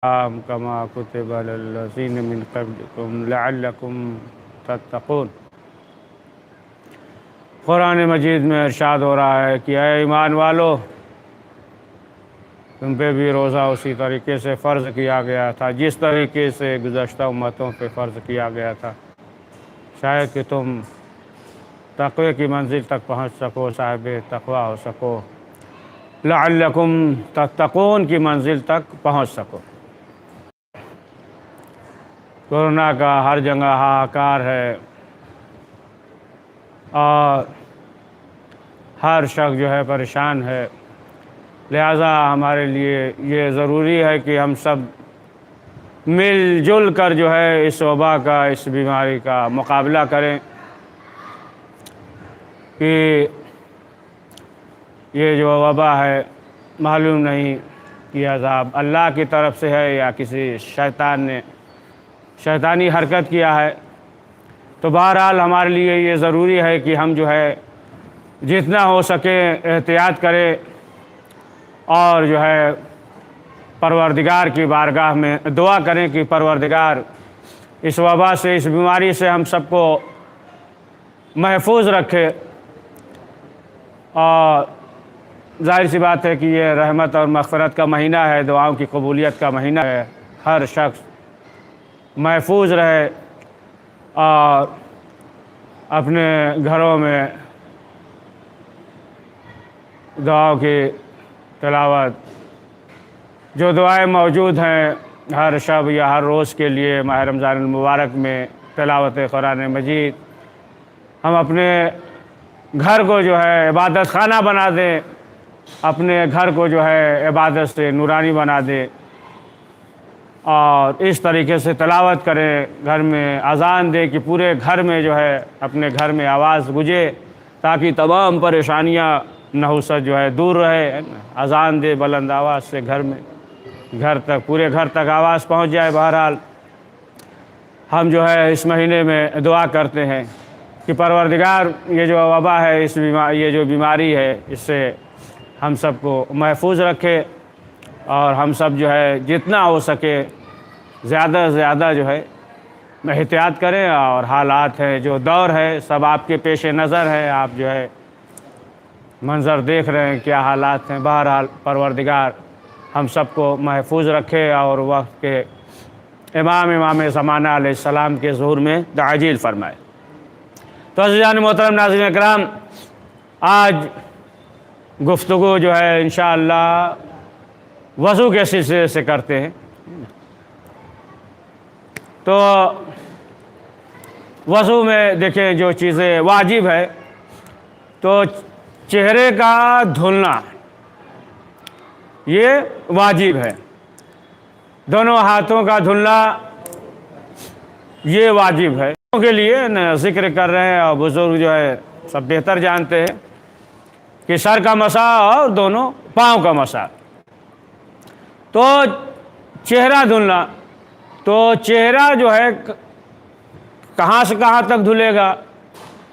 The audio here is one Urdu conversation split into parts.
كما كتب على الذين من قبلكم لعلكم تتقون۔ قرآن مجید میں ارشاد ہو رہا ہے کہ اے ایمان والو، تم پہ بھی روزہ اسی طریقے سے فرض کیا گیا تھا جس طریقے سے گزشتہ امتوں پہ فرض کیا گیا تھا، شاید کہ تم تقوی کی منزل تک پہنچ سکو، صاحب تقوی ہو سکو، لعلکم تتقون کی منزل تک پہنچ سکو۔ کورونا کا ہر جگہ ہاہاکار ہے اور ہر شخص جو ہے پریشان ہے، لہذا ہمارے لیے یہ ضروری ہے کہ ہم سب مل جل کر جو ہے اس وبا کا، اس بیماری کا مقابلہ کریں کہ یہ جو وبا ہے معلوم نہیں کہ عذاب اللہ کی طرف سے ہے یا کسی شیطان نے شیطانی حرکت کیا ہے۔ تو بہرحال ہمارے لیے یہ ضروری ہے کہ ہم جو ہے جتنا ہو سکے احتیاط کریں اور جو ہے پروردگار کی بارگاہ میں دعا کریں کہ پروردگار اس وبا سے، اس بیماری سے ہم سب کو محفوظ رکھے۔ اور ظاہر سی بات ہے کہ یہ رحمت اور مغفرت کا مہینہ ہے، دعاؤں کی قبولیت کا مہینہ ہے، ہر شخص محفوظ رہے اور اپنے گھروں میں دعاؤں کی تلاوت، جو دعائیں موجود ہیں ہر شب یا ہر روز کے لیے ماہ رمضان المبارک میں، تلاوت قرآن مجید، ہم اپنے گھر کو جو ہے عبادت خانہ بنا دیں، اپنے گھر کو جو ہے عبادت سے نورانی بنا دیں اور اس طریقے سے تلاوت کریں، گھر میں اذان دے کہ پورے گھر میں جو ہے اپنے گھر میں آواز گونجے تاکہ تمام پریشانیاں نحوست جو ہے دور رہے۔ اذان دے بلند آواز سے گھر میں، گھر تک، پورے گھر تک آواز پہنچ جائے۔ بہرحال ہم جو ہے اس مہینے میں دعا کرتے ہیں کہ پروردگار یہ جو وبا ہے، یہ جو بیماری ہے، اس سے ہم سب کو محفوظ رکھے اور ہم سب جو ہے جتنا ہو سکے زیادہ سے زیادہ جو ہے احتیاط کریں۔ اور حالات ہیں، جو دور ہے، سب آپ کے پیش نظر ہے، آپ جو ہے منظر دیکھ رہے ہیں کیا حالات ہیں۔ بہرحال پروردگار ہم سب کو محفوظ رکھے اور وقت کے امام زمانہ علیہ السلام کے ظہور میں تعجیل فرمائے۔ تو عزیزان محترم، ناظرین اکرام، آج گفتگو جو ہے انشاءاللہ وضو کے سلسلے سے کرتے ہیں۔ تو وضو میں دیکھیں جو چیزیں واجب ہے، تو چہرے کا دھلنا یہ واجب ہے، دونوں ہاتھوں کا دھلنا یہ واجب ہے۔ کے لیے ذکر کر رہے ہیں اور بزرگ جو ہے سب بہتر جانتے ہیں کہ سر کا مسح اور دونوں پاؤں کا مسح۔ تو چہرہ دھلنا، تو چہرہ جو ہے کہاں سے کہاں تک دھلے گا؟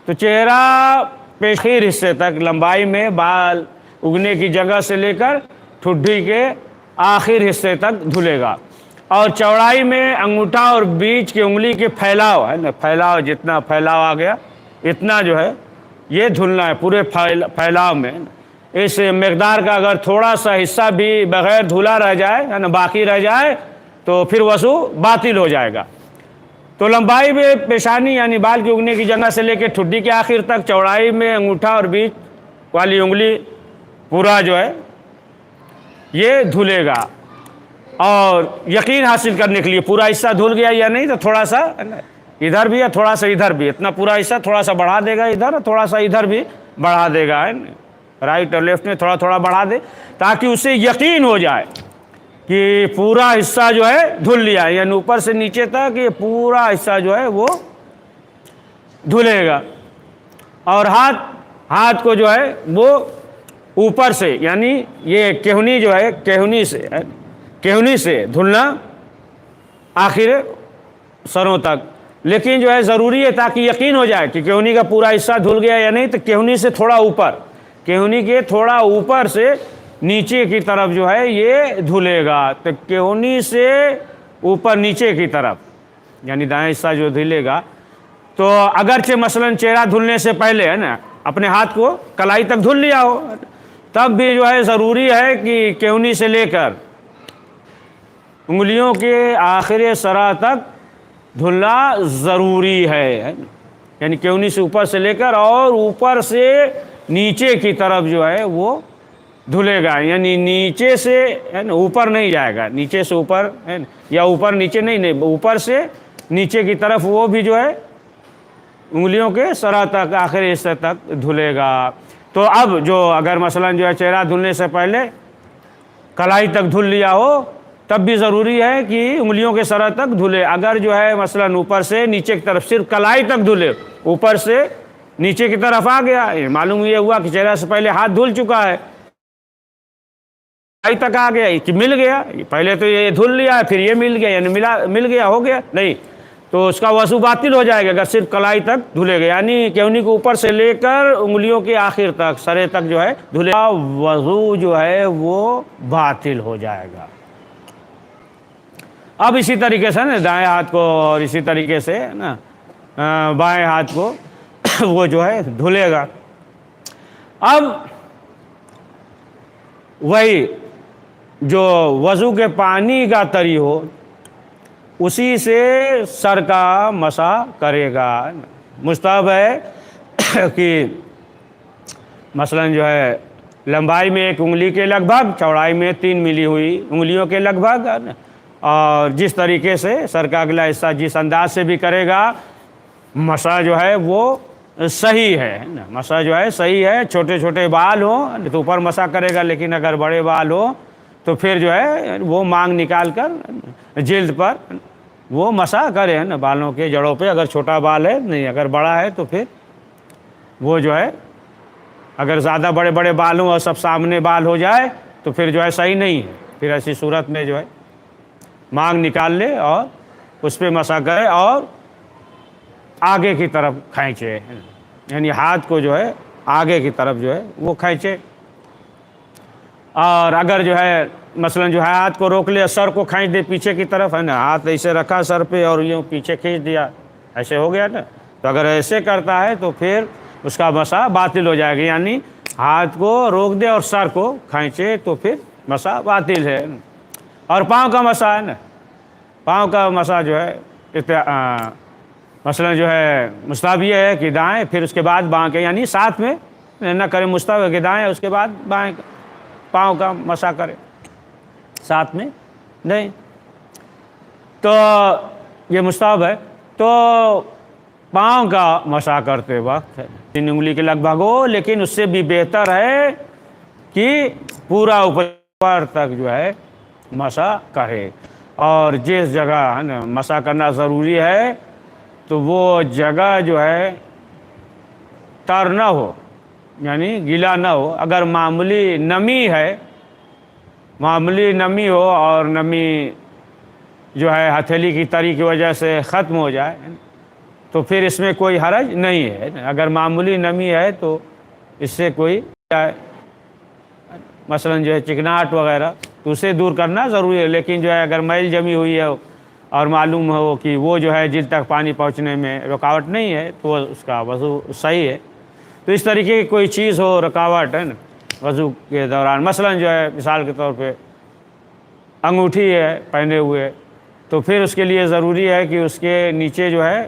تو چہرہ پیشخیر حصے تک، لمبائی میں بال اگنے کی جگہ سے لے کر ٹھڈی کے آخر حصے تک دھلے گا، اور چوڑائی میں انگوٹھا اور بیچ کی انگلی کے پھیلاؤ ہے نا، پھیلاؤ جتنا پھیلاؤ آ گیا اتنا جو ہے یہ دھلنا ہے پورے پھیلاؤ میں۔ اس مقدار کا اگر تھوڑا سا حصہ بھی بغیر دھلا رہ جائے ہے نا، باقی رہ جائے تو پھر وضو باطل ہو جائے گا۔ تو لمبائی میں پیشانی یعنی بال کی اگنے کی جگہ سے لے کے ٹھڈی کے آخر تک، چوڑائی میں انگوٹھا اور بیچ والی انگلی پورا جو ہے یہ دھلے گا۔ اور یقین حاصل کرنے کے لیے پورا حصہ دھل گیا یا نہیں، تو تھوڑا سا ادھر بھی ہے، تھوڑا سا ادھر بھی، اتنا پورا حصہ تھوڑا سا بڑھا دے گا ادھر، تھوڑا سا ادھر بھی بڑھا دے گا، رائٹ اور لیفٹ میں تھوڑا تھوڑا بڑھا دے، تاکہ اسے یقین ہو جائے کہ پورا حصہ جو ہے دھل لیا، یعنی اوپر سے نیچے تک یہ پورا حصہ جو ہے وہ دھلے گا۔ اور ہاتھ کو جو ہے وہ اوپر سے، یعنی یہ کہنی جو ہے کہنی سے دھلنا آخر سروں تک، لیکن جو ہے ضروری ہے تاکہ یقین ہو جائے کہ کہنی کا پورا حصہ دھل گیا یا نہیں، تو کہنی سے تھوڑا اوپر، کہنی کے تھوڑا اوپر سے نیچے کی طرف جو ہے یہ دھلے گا، تو کہونی سے اوپر نیچے کی طرف یعنی دائیں حصہ جو دھلے گا. تو اگرچہ مثلا چہرہ دھلنے سے پہلے ہے نا اپنے ہاتھ کو کلائی تک دھل لیا ہو، تب بھی جو ہے ضروری ہے کہ کہونی سے لے کر انگلیوں کے آخر سرا تک دھلنا ضروری ہے. یعنی کہونی سے اوپر سے لے کر اور اوپر سے نیچے کی طرف جو ہے وہ دھلے گا. یعنی نیچے سے ہے نا اوپر نہیں جائے گا، نیچے سے اوپر ہے نا، یا اوپر نیچے نہیں، اوپر سے نیچے کی طرف وہ بھی جو ہے انگلیوں کے سرا تک آخری حصے تک دھلے گا. تو اب جو اگر مثلا جو ہے چہرہ دھلنے سے پہلے کلائی تک دھل لیا ہو تب بھی ضروری ہے کہ انگلیوں کے سرا تک دھلے. اگر جو ہے مثلا اوپر سے نیچے کی طرف صرف کلائی تک دھلے، اوپر سے نیچے کی طرف آ گیا، معلوم یہ ہوا کہ چہرہ سے پہلے ہاتھ دھل چکا ہے، کلائی تک آ گیا کہ مل گیا، پہلے تو یہ دھل لیا ہے پھر یہ مل گیا، یعنی مل گیا ہو گیا نہیں، تو اس کا وضو باطل ہو جائے گا اگر صرف کلائی تک دھلے گا. یعنی کہونی کو اوپر سے لے کر انگلیوں کے آخر تک سرے تک جو ہے دھلے گا، وضو جو ہے وہ باطل ہو جائے گا. اب اسی طریقے سے نا دائیں ہاتھ کو اور اسی طریقے سے نا بائیں ہاتھ کو وہ جو ہے دھلے گا. اب وہی جو وضو کے پانی کا تری ہو اسی سے سر کا مسح کرے گا. مستحب ہے کہ مثلا جو ہے لمبائی میں 1 انگلی کے لگ بھگ، چوڑائی میں 3 ملی ہوئی انگلیوں کے لگ بھگ، اور جس طریقے سے سر کا اگلا حصہ جس انداز سے بھی کرے گا مسح جو ہے وہ صحیح ہے. مسح جو ہے صحیح ہے. چھوٹے چھوٹے بال ہوں تو اوپر مسح کرے گا، لیکن اگر بڑے بال ہوں تو پھر جو ہے وہ مانگ نکال کر جلد پر وہ مسح کرے نا بالوں کے جڑوں پہ. اگر چھوٹا بال ہے نہیں، اگر بڑا ہے تو پھر وہ جو ہے اگر زیادہ بڑے بڑے بال ہوں اور سب سامنے بال ہو جائے تو پھر جو ہے صحیح نہیں ہے. پھر ایسی صورت میں جو ہے مانگ نکال لے اور اس پہ مسح کرے اور آگے کی طرف کھینچے، یعنی ہاتھ کو جو ہے آگے کی طرف جو ہے وہ کھینچے. اور اگر جو ہے مثلا جو ہے ہاتھ کو روک لیا، سر کو کھینچ دے پیچھے کی طرف ہے نا، ہاتھ ایسے رکھا سر پہ اور یوں پیچھے کھینچ دیا، ایسے ہو گیا نا. تو اگر ایسے کرتا ہے تو پھر اس کا مسح باطل ہو جائے گا. یعنی ہاتھ کو روک دے اور سر کو کھینچے تو پھر مسح باطل ہے. اور پاؤں کا مسح ہے نا، پاؤں کا مسح جو ہے مثلا جو ہے مستحب یہ ہے کہ دائیں پھر اس کے بعد بائیں کے، یعنی ساتھ میں نہ کرے. مستحب ہے کہ دائیں اس کے بعد بائیں پاؤں کا مسح کرے، ساتھ میں نہیں. تو یہ مستحب ہے. تو پاؤں کا مسح کرتے وقت 3 انگلی کے لگ بھگ ہو، لیکن اس سے بھی بہتر ہے کہ پورا اوپر تک جو ہے مسح کرے. اور جس جگہ ہے نا مسح کرنا ضروری ہے تو وہ جگہ جو ہے تر نہ ہو، یعنی گیلا نہ ہو. اگر معمولی نمی ہے، معمولی نمی ہو اور نمی جو ہے ہتھیلی کی تری کی وجہ سے ختم ہو جائے تو پھر اس میں کوئی حرج نہیں ہے. اگر معمولی نمی ہے تو اس سے کوئی مثلا جو ہے چکناہٹ وغیرہ تو اسے دور کرنا ضروری ہے. لیکن جو ہے اگر میل جمی ہوئی ہے اور معلوم ہو کہ وہ جو ہے جلد تک پانی پہنچنے میں رکاوٹ نہیں ہے تو اس کا وضو صحیح ہے. تو اس طریقے کی کوئی چیز ہو رکاوٹ ہے نا وضو کے دوران، مثلا جو ہے مثال کے طور پہ انگوٹھی ہے پہنے ہوئے، تو پھر اس کے لیے ضروری ہے کہ اس کے نیچے جو ہے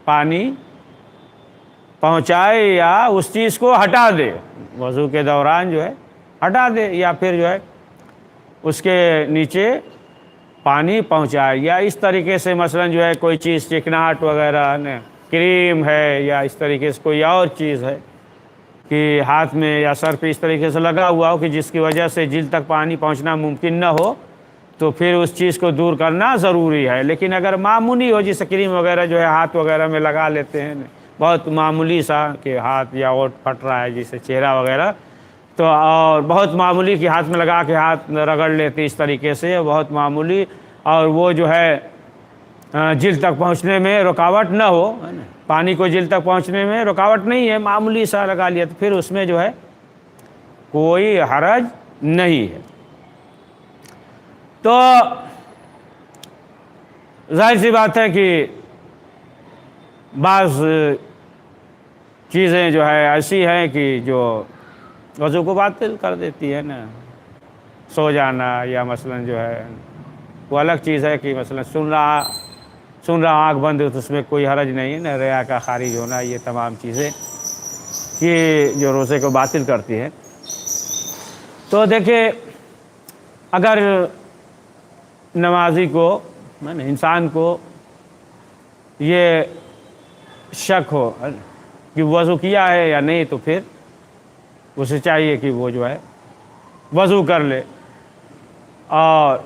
پانی پہنچائے یا اس چیز کو ہٹا دے، وضو کے دوران جو ہے ہٹا دے، یا پھر جو ہے اس کے نیچے پانی پہنچائے. یا اس طریقے سے مثلا جو ہے کوئی چیز چکناہٹ وغیرہ نا کریم ہے یا اس طریقے سے کوئی اور چیز ہے کہ ہاتھ میں یا سر پہ اس طریقے سے لگا ہوا ہو کہ جس کی وجہ سے جلد تک پانی پہنچنا ممکن نہ ہو، تو پھر اس چیز کو دور کرنا ضروری ہے. لیکن اگر معمولی ہو جیسے کریم وغیرہ جو ہے ہاتھ وغیرہ میں لگا لیتے ہیں، بہت معمولی سا کہ ہاتھ یا اوٹ پھٹ رہا ہے جیسے چہرہ وغیرہ، تو اور بہت معمولی کہ ہاتھ میں لگا کے ہاتھ رگڑ لیتے اس طریقے سے، بہت معمولی، اور وہ جو ہے جلد تک پہنچنے میں رکاوٹ نہ ہو، پانی کو جلد تک پہنچنے میں رکاوٹ نہیں ہے، معمولی سا لگا لیا، تو پھر اس میں جو ہے کوئی حرج نہیں ہے۔ تو ظاہر سی بات ہے کہ بعض چیزیں جو ہے ایسی ہیں کہ جو وضو کو باطل کر دیتی ہے نا، سو جانا یا مثلا جو ہے وہ الگ چیز ہے کہ مثلا سن رہا آنکھ بند تو اس میں کوئی حرج نہیں ہے نا، ریا کا خارج ہونا، یہ تمام چیزیں کہ جو روزے کو باطل کرتی ہیں۔ تو دیکھیں اگر نمازی کو، انسان کو یہ شک ہو کہ وضو کیا ہے یا نہیں، تو پھر اسے چاہیے کہ وہ جو ہے وضو کر لے، اور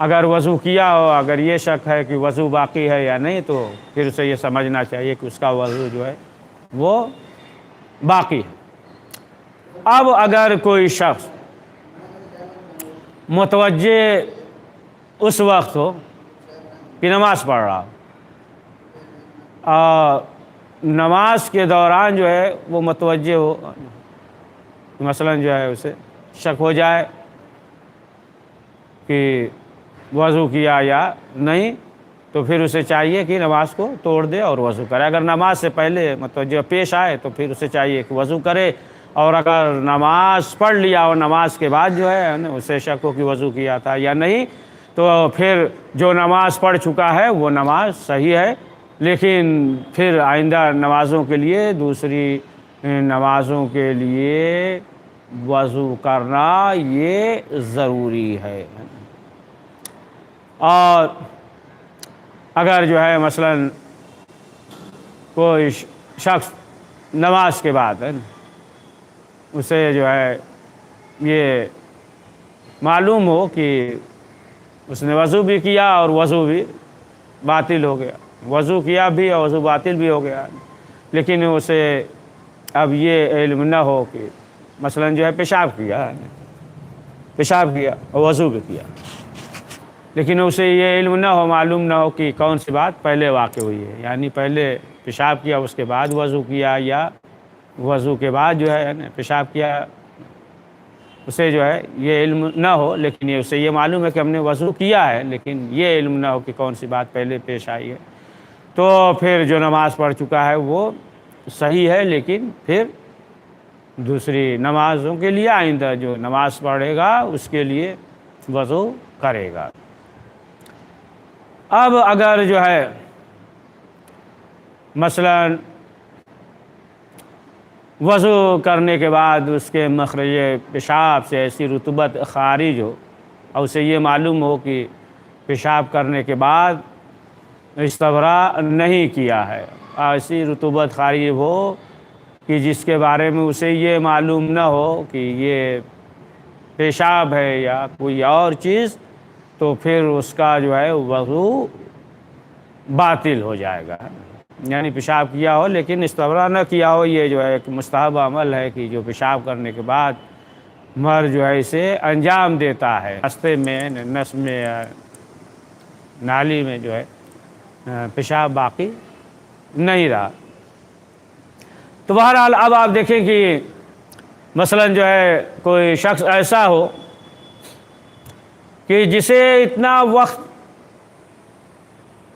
اگر وضو کیا ہو، اگر یہ شک ہے کہ وضو باقی ہے یا نہیں، تو پھر اسے یہ سمجھنا چاہیے کہ اس کا وضو جو ہے وہ باقی ہے۔ اب اگر کوئی شخص متوجہ اس وقت ہو کہ نماز پڑھ رہا، اور نماز کے دوران جو ہے وہ متوجہ ہو، مثلا جو ہے اسے شک ہو جائے کہ وضو کیا یا نہیں، تو پھر اسے چاہیے کہ نماز کو توڑ دے اور وضو کرے۔ اگر نماز سے پہلے متوجہ پیش آئے تو پھر اسے چاہیے کہ وضو کرے، اور اگر نماز پڑھ لیا اور نماز کے بعد جو ہے اسے شک ہو کہ وضو کیا تھا یا نہیں، تو پھر جو نماز پڑھ چکا ہے وہ نماز صحیح ہے، لیکن پھر آئندہ نمازوں کے لیے، دوسری نمازوں کے لیے وضو کرنا یہ ضروری ہے۔ اور اگر جو ہے مثلا کوئی شخص نماز کے بعد اسے جو ہے یہ معلوم ہو کہ اس نے وضو بھی کیا اور وضو بھی باطل ہو گیا، وضو کیا بھی اور وضو باطل بھی ہو گیا، لیکن اسے اب یہ علم نہ ہو کہ مثلا جو ہے پیشاب کیا اور وضو بھی کیا، لیکن اسے یہ علم نہ ہو، معلوم نہ ہو کہ کون سی بات پہلے واقع ہوئی ہے، یعنی پہلے پیشاب کیا اس کے بعد وضو کیا، یا وضو کے بعد جو ہے پیشاب کیا، اسے جو ہے یہ علم نہ ہو، لیکن اسے یہ معلوم ہے کہ ہم نے وضو کیا ہے، لیکن یہ علم نہ ہو کہ کون سی بات پہلے پیش آئی ہے، تو پھر جو نماز پڑھ چکا ہے وہ صحیح ہے، لیکن پھر دوسری نمازوں کے لیے آئندہ جو نماز پڑھے گا اس کے لیے وضو کرے گا۔ اب اگر جو ہے مثلا وضو کرنے کے بعد اس کے مخرج پیشاب سے ایسی رطوبت خارج ہو، اور اسے یہ معلوم ہو کہ پیشاب کرنے کے بعد استبراء نہیں کیا ہے، ایسی رطوبت خارج ہو کہ جس کے بارے میں اسے یہ معلوم نہ ہو کہ یہ پیشاب ہے یا کوئی اور چیز، تو پھر اس کا جو ہے وضو باطل ہو جائے گا۔ یعنی پیشاب کیا ہو لیکن استبراء نہ کیا ہو، یہ جو ہے ایک مستحب عمل ہے کہ جو پیشاب کرنے کے بعد مرد جو ہے اسے انجام دیتا ہے، راستے میں، نس میں، نالی میں جو ہے پیشاب باقی نہیں رہا۔ تو بہرحال اب آپ دیکھیں کہ مثلا جو ہے کوئی شخص ایسا ہو کہ جسے اتنا وقت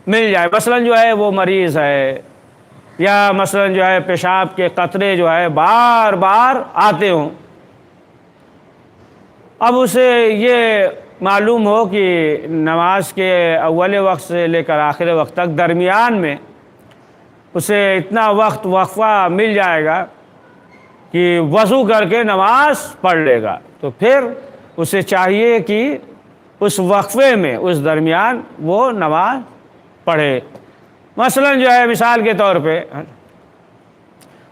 مل جائے، مثلا جو ہے وہ مریض ہے، یا مثلا جو ہے پیشاب کے قطرے جو ہے بار بار آتے ہوں، اب اسے یہ معلوم ہو کہ نماز کے اول وقت سے لے کر آخر وقت تک درمیان میں اسے اتنا وقت وقفہ مل جائے گا کہ وضو کر کے نماز پڑھ لے گا، تو پھر اسے چاہیے کہ اس وقفے میں، اس درمیان وہ نماز پڑھے۔ مثلا جو ہے مثال کے طور پہ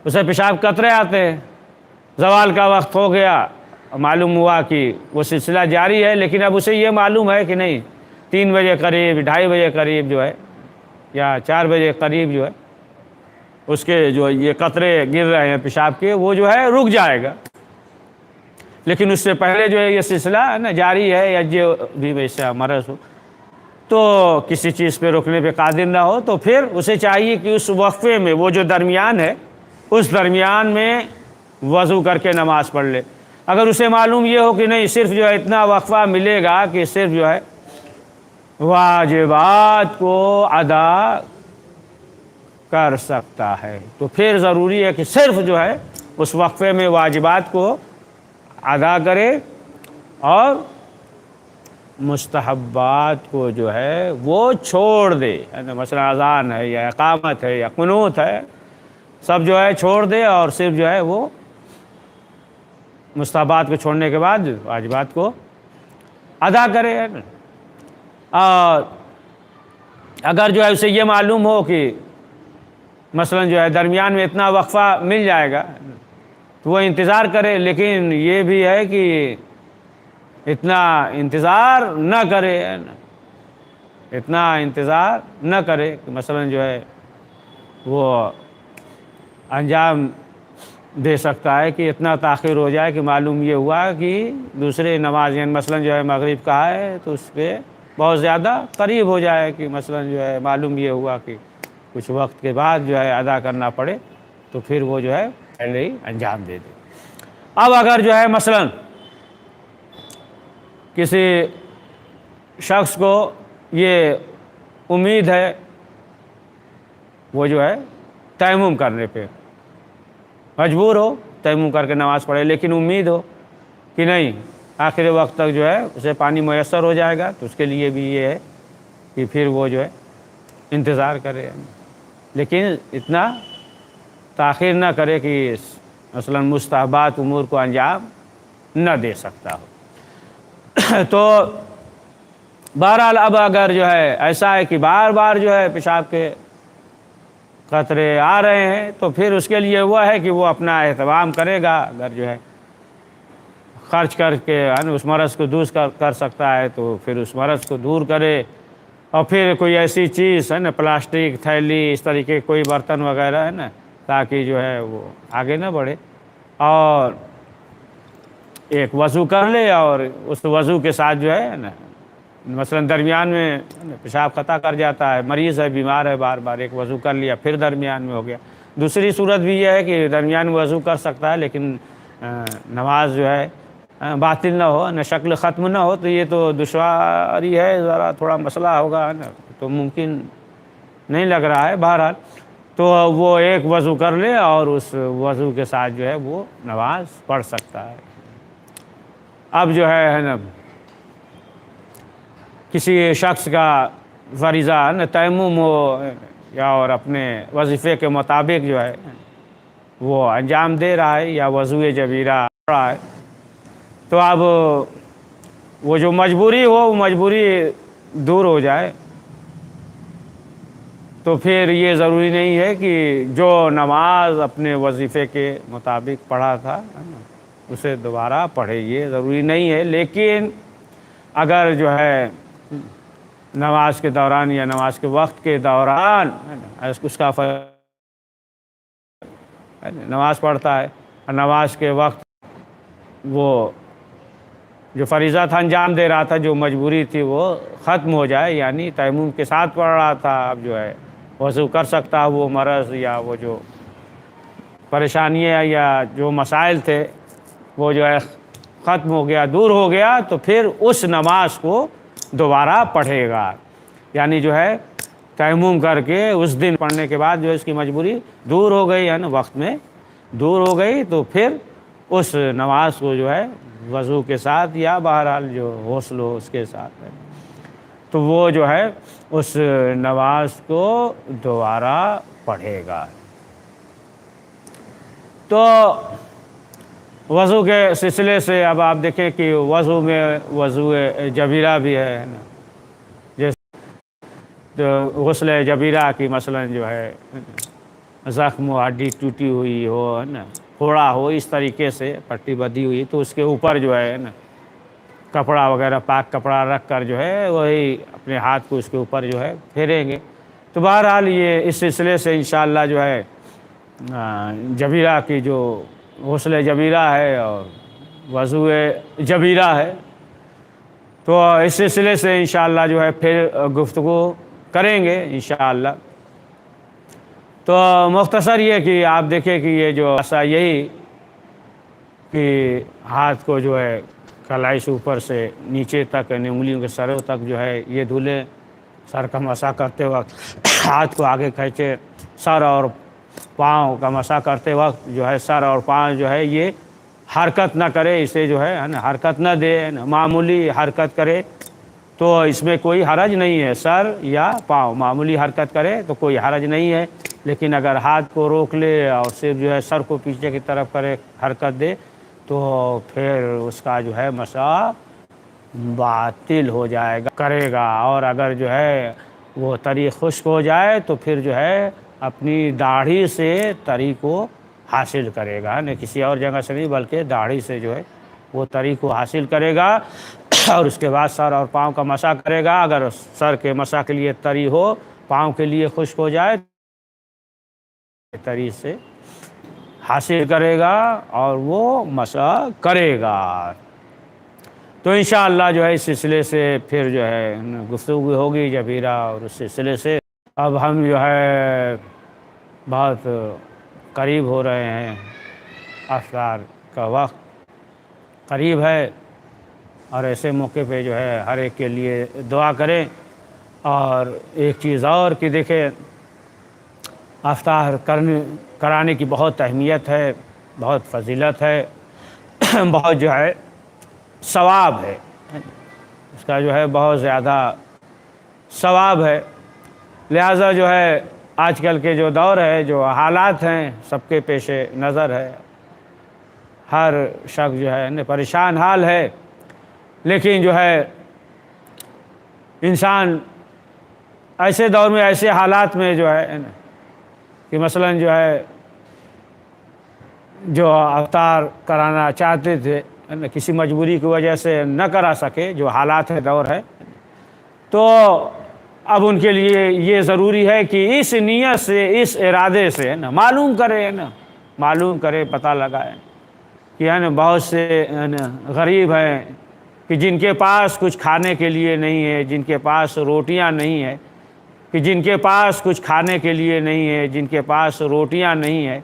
اسے پیشاب قطرے آتے ہیں، زوال کا وقت ہو گیا، معلوم ہوا کہ وہ سلسلہ جاری ہے، لیکن اب اسے یہ معلوم ہے کہ نہیں 3 بجے قریب، 2:30 بجے قریب جو ہے یا 4 بجے قریب جو ہے اس کے جو یہ قطرے گر رہے ہیں پیشاب کے، وہ جو ہے رک جائے گا، لیکن اس سے پہلے جو ہے یہ سلسلہ جاری ہے، یا جو بھی ویسا مرض ہو تو کسی چیز پہ روکنے پہ قادر نہ ہو، تو پھر اسے چاہیے کہ اس وقفے میں، وہ جو درمیان ہے اس درمیان میں وضو کر کے نماز پڑھ لے۔ اگر اسے معلوم یہ ہو کہ نہیں صرف جو ہے اتنا وقفہ ملے گا کہ صرف جو ہے واجبات کو ادا کر سکتا ہے، تو پھر ضروری ہے کہ صرف جو ہے اس وقفے میں واجبات کو ادا کرے اور مستحبات کو جو ہے وہ چھوڑ دے، مثلا اذان ہے یا اقامت ہے یا قنوت ہے، سب جو ہے چھوڑ دے اور صرف جو ہے وہ مستحبات کو چھوڑنے کے بعد واجبات کو ادا کرے۔ اور اگر جو ہے اسے یہ معلوم ہو کہ مثلا جو ہے درمیان میں اتنا وقفہ مل جائے گا تو وہ انتظار کرے، لیکن یہ بھی ہے کہ اتنا انتظار نہ کرے، اتنا انتظار نہ کرے کہ مثلا جو ہے وہ انجام دے سکتا ہے کہ اتنا تاخیر ہو جائے کہ معلوم یہ ہوا کہ دوسرے نماز یعنی مثلا جو ہے مغرب کا ہے تو اس پہ بہت زیادہ قریب ہو جائے کہ مثلا جو ہے معلوم یہ ہوا کہ کچھ وقت کے بعد جو ہے ادا کرنا پڑے تو پھر وہ جو ہے پہلے ہی انجام دے دے۔ اب اگر جو ہے مثلا کسی شخص کو یہ امید ہے وہ جو ہے تیمم کرنے پہ مجبور ہو تیمم کر کے نماز پڑھے، لیکن امید ہو کہ نہیں آخر وقت تک جو ہے اسے پانی میسر ہو جائے گا، تو اس کے لیے بھی یہ ہے کہ پھر وہ جو ہے انتظار کرے، لیکن اتنا تاخیر نہ کرے کہ مثلا مستحبات امور کو انجام نہ دے سکتا ہو۔ تو بہرحال اب اگر جو ہے ایسا ہے کہ بار بار جو ہے پیشاب کے قطرے آ رہے ہیں تو پھر اس کے لیے وہ ہے کہ وہ اپنا اہتمام کرے گا، اگر جو ہے خرچ کر کے اس مرض کو دور کر سکتا ہے تو پھر اس مرض کو دور کرے، اور پھر کوئی ایسی چیز ہے نا پلاسٹک تھیلی اس طریقے کوئی برتن وغیرہ ہے نا تاکہ جو ہے وہ آگے نہ بڑھے، اور ایک وضو کر لے اور اس وضو کے ساتھ جو ہے نا مثلا درمیان میں پیشاب قطع کر جاتا ہے، مریض ہے بیمار ہے، بار بار ایک وضو کر لیا پھر درمیان میں ہو گیا۔ دوسری صورت بھی یہ ہے کہ درمیان میں وضو کر سکتا ہے لیکن نماز جو ہے باطل نہ ہو، نہ شکل ختم نہ ہو، تو یہ تو دشواری ہے، ذرا تھوڑا مسئلہ ہوگا نا، تو ممکن نہیں لگ رہا ہے۔ بہرحال تو وہ ایک وضو کر لے اور اس وضو کے ساتھ جو ہے وہ نماز پڑھ سکتا ہے۔ اب جو ہے نا کسی شخص کا فریضہ نا تیمم ہو یا اور اپنے وظیفے کے مطابق جو ہے وہ انجام دے رہا ہے یا وضوء جبیرہ پڑھ رہا ہے، تو اب وہ جو مجبوری ہو وہ مجبوری دور ہو جائے، تو پھر یہ ضروری نہیں ہے کہ جو نماز اپنے وظیفے کے مطابق پڑھا تھا اسے دوبارہ پڑھے، یہ ضروری نہیں ہے۔ لیکن اگر جو ہے نماز کے دوران یا نماز کے وقت کے دوران اس کا نماز پڑھتا ہے اور نماز کے وقت وہ جو فریضہ تھا انجام دے رہا تھا، جو مجبوری تھی وہ ختم ہو جائے، یعنی تیمم کے ساتھ پڑھ رہا تھا، اب جو ہے وضو کر سکتا، وہ مرض یا وہ جو پریشانیاں یا جو مسائل تھے وہ جو ہے ختم ہو گیا، دور ہو گیا، تو پھر اس نماز کو دوبارہ پڑھے گا، یعنی جو ہے تیمم کر کے اس دن پڑھنے کے بعد جو اس کی مجبوری دور ہو گئی ہے نا، وقت میں دور ہو گئی، تو پھر اس نماز کو جو ہے وضو کے ساتھ یا بہرحال جو غسل ہو اس کے ساتھ ہے تو وہ جو ہے اس نماز کو دوبارہ پڑھے گا۔ تو وضو کے سلسلے سے اب آپ دیکھیں کہ وضو میں وضو جبیرہ بھی ہے نا، جیسے غسل جبیرہ کی مثلا جو ہے زخم و ہڈی ٹوٹی ہوئی ہو ہے نا، پھوڑا ہو، اس طریقے سے پٹی بدھی ہوئی، تو اس کے اوپر جو ہے نا کپڑا وغیرہ پاک کپڑا رکھ کر جو ہے وہی اپنے ہاتھ کو اس کے اوپر جو ہے پھیریں گے۔ تو بہرحال یہ اس سلسلے سے انشاءاللہ جو ہے جبیرہ کی جو غسل جبیرہ ہے اور وضو جبیرہ ہے، تو اس سلسلے سے انشاءاللہ جو ہے پھر گفتگو کریں گے انشاءاللہ۔ تو مختصر یہ کہ آپ دیکھیں کہ یہ جو ایسا یہی کہ ہاتھ کو جو ہے کلائی سے اوپر سے نیچے تک یعنی انگلیوں کے سروں تک جو ہے یہ دھلے، سر کا مسح کرتے وقت ہاتھ کو آگے کھینچے، سر اور پاؤں کا مسح کرتے وقت جو ہے سر اور پاؤں جو ہے یہ حرکت نہ کرے، اسے جو ہے نا حرکت نہ دے، معمولی حرکت کرے تو اس میں کوئی حرج نہیں ہے، سر یا پاؤں معمولی حرکت کرے تو کوئی حرج نہیں ہے، لیکن اگر ہاتھ کو روک لے اور صرف جو ہے سر کو پیچھے کی طرف کرے، حرکت دے تو پھر اس کا جو ہے مسح باطل ہو جائے گا، کرے گا۔ اور اگر جو ہے وہ تری خشک ہو جائے تو پھر جو ہے اپنی داڑھی سے تری کو حاصل کرے گا، نہ کسی اور جگہ سے نہیں بلکہ داڑھی سے جو ہے وہ تری کو حاصل کرے گا، اور اس کے بعد سر اور پاؤں کا مسح کرے گا۔ اگر سر کے مسح کے لیے تری ہو، پاؤں کے لیے خشک ہو جائے تری سے حاصل کرے گا اور وہ مسح کرے گا۔ تو انشاءاللہ جو ہے اس سلسلے سے پھر جو ہے گفتگو ہوگی جبیرہ، اور اس سلسلے سے اب ہم جو ہے بہت قریب ہو رہے ہیں، افطار کا وقت قریب ہے، اور ایسے موقع پہ جو ہے ہر ایک کے لیے دعا کریں۔ اور ایک چیز اور کہ دیکھیں افطار کرانے کی بہت اہمیت ہے، بہت فضیلت ہے، بہت جو ہے ثواب ہے، اس کا جو ہے بہت زیادہ ثواب ہے۔ لہٰذا جو ہے آج کل کے جو دور ہے، جو حالات ہیں سب کے پیش نظر ہے، ہر شخص جو ہے پریشان حال ہے، لیکن جو ہے انسان ایسے دور میں ایسے حالات میں جو ہے کہ مثلاً جو ہے جو افطار کرانا چاہتے تھے کسی مجبوری کی وجہ سے نہ کرا سکے، جو حالات ہے دور ہے، تو اب ان کے لیے یہ ضروری ہے کہ اس نیت سے، اس ارادے سے معلوم کرے، پتہ لگائے کہ بہت سے غریب ہیں کہ جن کے پاس کچھ کھانے کے لیے نہیں ہے، جن کے پاس روٹیاں نہیں ہیں، کہ جن کے پاس کچھ کھانے کے لیے نہیں ہے، جن کے پاس روٹیاں نہیں ہیں،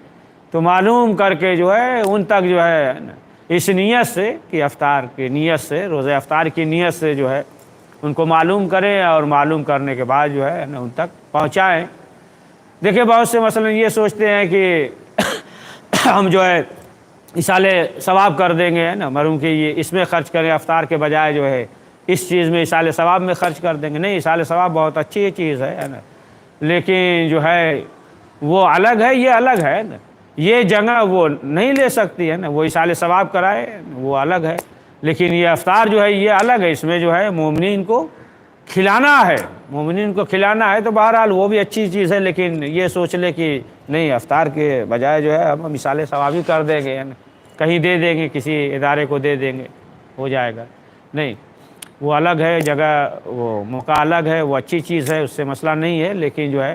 تو معلوم کر کے جو ہے ان تک جو ہے اس نیت سے کہ افطار کی نیت سے، روزہ افطار کی نیت سے جو ہے ان کو معلوم کریں، اور معلوم کرنے کے بعد جو ہے ان تک پہنچائیں۔ دیکھیں بہت سے مثلا یہ سوچتے ہیں کہ ہم جو ہے اِصالِ ثواب کر دیں گے مرحوم کہ یہ اس میں خرچ کریں، افطار کے بجائے جو ہے اس چیز میں اِصالِ ثواب میں خرچ کر دیں گے۔ نہیں، اِصالِ ثواب بہت اچھی چیز ہے لیکن جو ہے وہ الگ ہے، یہ الگ ہے یہ جگہ وہ نہیں لے سکتی ہے وہ اِصالِ ثواب کرائے، وہ الگ ہے، لیکن یہ افطار جو ہے یہ الگ ہے، اس میں جو ہے مومنین کو کھلانا ہے، تو بہرحال وہ بھی اچھی چیز ہے، لیکن یہ سوچ لے کہ نہیں افطار کے بجائے جو ہے ہم اِصالِ ثواب ہی کر دیں گے، کہیں دے دیں گے، کسی ادارے کو دے دیں گے، ہو جائے گا۔ نہیں، وہ الگ ہے جگہ، وہ موقع الگ ہے، وہ اچھی چیز ہے، اس سے مسئلہ نہیں ہے، لیکن جو ہے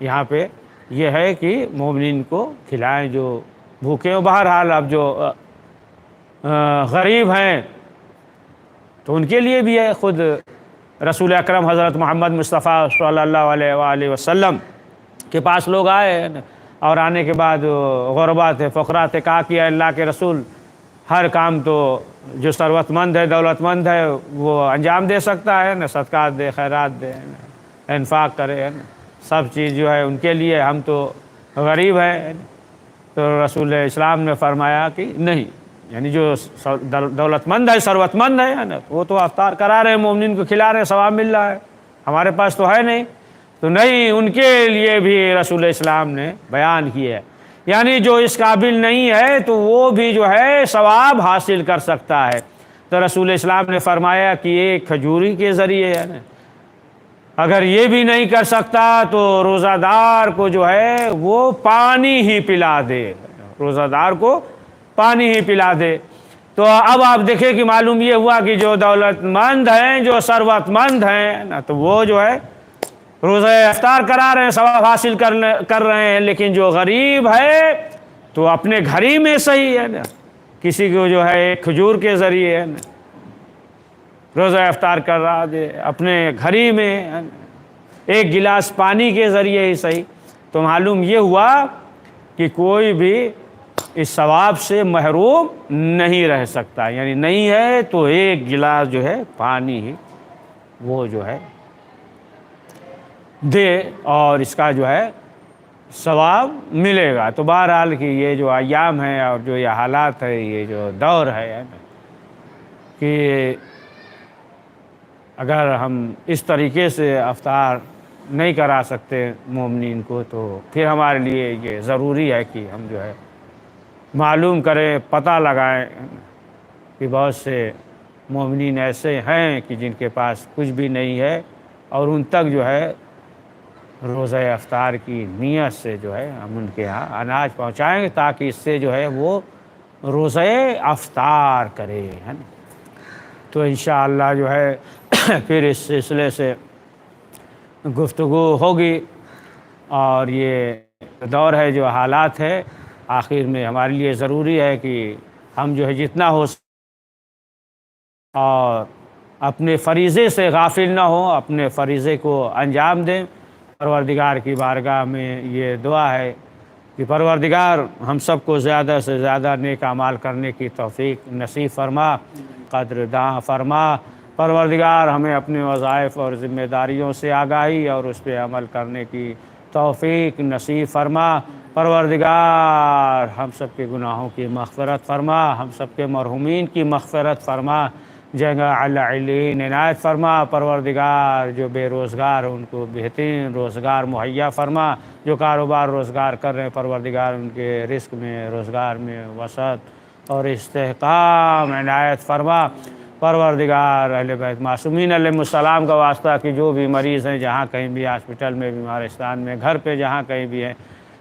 یہاں پہ یہ ہے کہ مومنین کو کھلائیں جو بھوکے ہو۔ بہرحال اب جو غریب ہیں تو ان کے لیے بھی ہے، خود رسول اکرم حضرت محمد مصطفیٰ صلی اللہ علیہ وآلہ وسلم کے پاس لوگ آئے اور آنے کے بعد غربا تھے، فقراء تھے، کہا کہ اللہ کے رسول ہر کام تو جو ثروت مند ہے، دولت مند ہے وہ انجام دے سکتا ہے صدقات دے، خیرات دے، انفاق کرے، سب چیز جو ہے ان کے لیے، ہم تو غریب ہیں۔ تو رسول اسلام نے فرمایا کہ نہیں، یعنی جو دولت مند ہے، ثروت مند ہے وہ تو افطار کرا رہے ہیں، مومنین کو کھلا رہے ہیں، ثواب مل رہا ہے، ہمارے پاس تو ہے نہیں، تو نہیں، ان کے لیے بھی رسول اسلام نے بیان کیا ہے، یعنی جو اس قابل نہیں ہے تو وہ بھی جو ہے ثواب حاصل کر سکتا ہے۔ تو رسول اسلام نے فرمایا کہ ایک کھجوری کے ذریعے اگر یہ بھی نہیں کر سکتا تو روزہ دار کو جو ہے وہ پانی ہی پلا دے، روزہ دار کو پانی ہی پلا دے۔ تو اب آپ دیکھیں کہ معلوم یہ ہوا کہ جو دولت مند ہیں، جو ثروت مند ہیں تو وہ جو ہے روزہ افطار کرا رہے ہیں، ثواب حاصل کر رہے ہیں، لیکن جو غریب ہے تو اپنے گھر ہی میں صحیح ہے کسی کو جو ہے ایک کھجور کے ذریعے روزہ افطار کر رہا ہے، اپنے گھر ہی میں ایک گلاس پانی کے ذریعے ہی صحیح۔ تو معلوم یہ ہوا کہ کوئی بھی اس ثواب سے محروم نہیں رہ سکتا، یعنی نہیں ہے تو ایک گلاس جو ہے پانی ہی وہ جو ہے دے اور اس کا جو ہے ثواب ملے گا۔ تو بہرحال کہ یہ جو ایام ہیں اور جو یہ حالات ہے، یہ جو دور ہے کہ اگر ہم اس طریقے سے افطار نہیں کرا سکتے مومنین کو، تو پھر ہمارے لیے یہ ضروری ہے کہ ہم جو ہے معلوم کریں، پتہ لگائیں کہ بہت سے مومنین ایسے ہیں کہ جن کے پاس کچھ بھی نہیں ہے، اور ان تک جو ہے روزہ افطار کی نیت سے جو ہے ہم ان کے ہاں اناج پہنچائیں گے، تاکہ اس سے جو ہے وہ روزہ افطار کرے، ہے نا۔ تو انشاءاللہ جو ہے پھر اس سلسلے سے گفتگو ہوگی، اور یہ دور ہے جو حالات ہے، آخر میں ہمارے لیے ضروری ہے کہ ہم جو ہے جتنا ہو اور اپنے فریضے سے غافل نہ ہوں، اپنے فریضے کو انجام دیں۔ پروردگار کی بارگاہ میں یہ دعا ہے کہ پروردگار ہم سب کو زیادہ سے زیادہ نیک اعمال کرنے کی توفیق نصیب فرما، قدر داں فرما۔ پروردگار ہمیں اپنے وظائف اور ذمہ داریوں سے آگاہی اور اس پہ عمل کرنے کی توفیق نصیب فرما۔ پروردگار ہم سب کے گناہوں کی مغفرت فرما، ہم سب کے مرحومین کی مغفرت فرما، جگہ علیین عنایت فرما۔ پروردگار جو بے روزگار ان کو بہترین روزگار مہیا فرما، جو کاروبار روزگار کر رہے ہیں پروردگار ان کے رزق میں، روزگار میں وسعت اور استحکام عنایت فرما۔ پروردگار اہل بیت معصومین علیہ السلام کا واسطہ کہ جو بھی مریض ہیں جہاں کہیں بھی، ہاسپٹل میں، بیمارستان میں، گھر پہ جہاں کہیں بھی ہیں،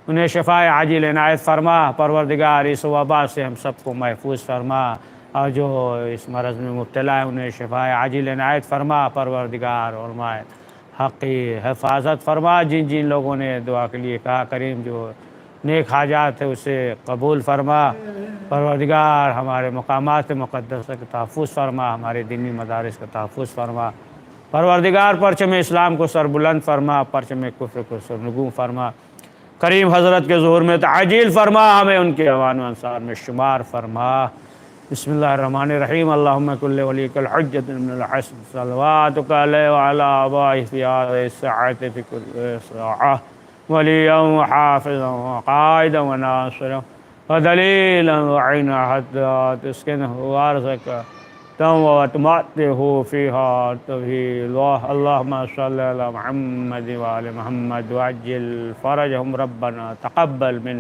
انہیں شفائے عاجل عنایت فرما۔ پروردگار اس وبا سے ہم سب کو محفوظ فرما، اور جو اس مرض میں مبتلا ہے انہیں شفائے عاجل عنایت فرما۔ پروردگار علماء حق کی حفاظت فرما، جن جن لوگوں نے دعا کے لیے کہا کریم جو نیک حاجات ہے اسے قبول فرما۔ پروردگار ہمارے مقامات مقدسہ کا تحفظ فرما، ہمارے دینی مدارس کا تحفظ فرما۔ پروردگار پرچم اسلام کو سر بلند فرما، پرچم کفر کو سرنگوں فرما۔ کریم حضرت کے ظہور میں تعجیل فرما، ہمیں ان کے اعوان و انصار میں شمار فرما۔ بسم اللہ الرحمن الرحیم۔ اللہم کل ولیک الحجۃ من الحسن صلواتک علیہ وعلی آبائہ فی هذه الساعة فی کل ساعة، ولیا وحافظا وقائدا وناصرا ودلیلا وعینا حتی تسکنہ وارزقا وتمتعه فيها طويلا۔ اللهم صل على محمد وعلى محمد وعجل فرجهم ربنا تقبل منا